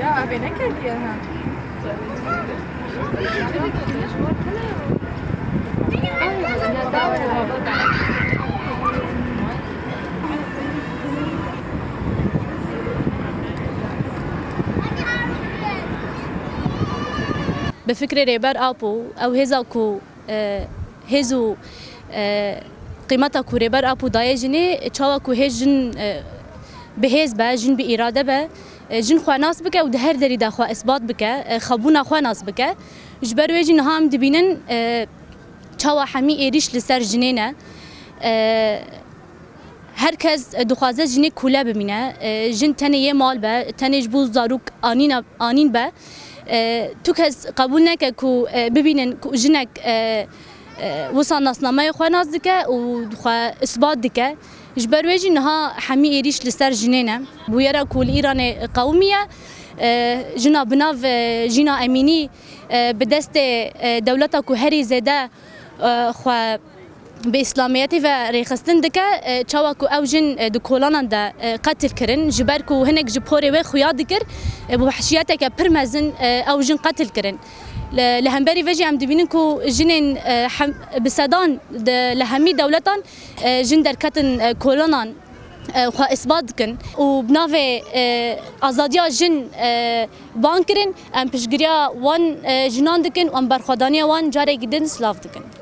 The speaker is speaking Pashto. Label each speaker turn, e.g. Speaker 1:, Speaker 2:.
Speaker 1: Ya abi ne kediye ha?
Speaker 2: بفكر ريبر أبو أو هزاكو هزو قيمتها كو ريبر أبو دايجني تشاوكو هجن بهز با جن بإرادة با جن خوا ناس بك و هر دري دا خوا إثبات بك خبونا خوا ناس بك جبر ويجي نهام دبينن تشاوا حمي إيريش لسر جنينة herkes dixwaze jinê kule bimîne jin tenê yê mal be tenê ji bo zarok anîn be tu kes qebûl neke ku bibînin ku jinek wisa nasnameyê xwe nas dike û xwe isbat dike ji ber wê jî niha hemî êrîş li ser jinê ne bûyera ku li Îranê qewmî ye jina binav jîna emînî bi destê dewleta ku herî zêde xwe به اسلامیتی و ریخستن دکه چاوا کو او جن د کولانان دا قتل کرن جبر کو هنک جپوری و خویا دکر بو وحشیاته که پرمزن او جن قتل کرن لهمبری وجه ام دبینن کو جنین بسدان لهمی دولتان جن در کتن کولانان خو اثبات کن و بناوه آزادیا جن بانکرین ام پشگریا وان جنان دکن و ام برخوادانی وان جاره گیدن سلاف دکن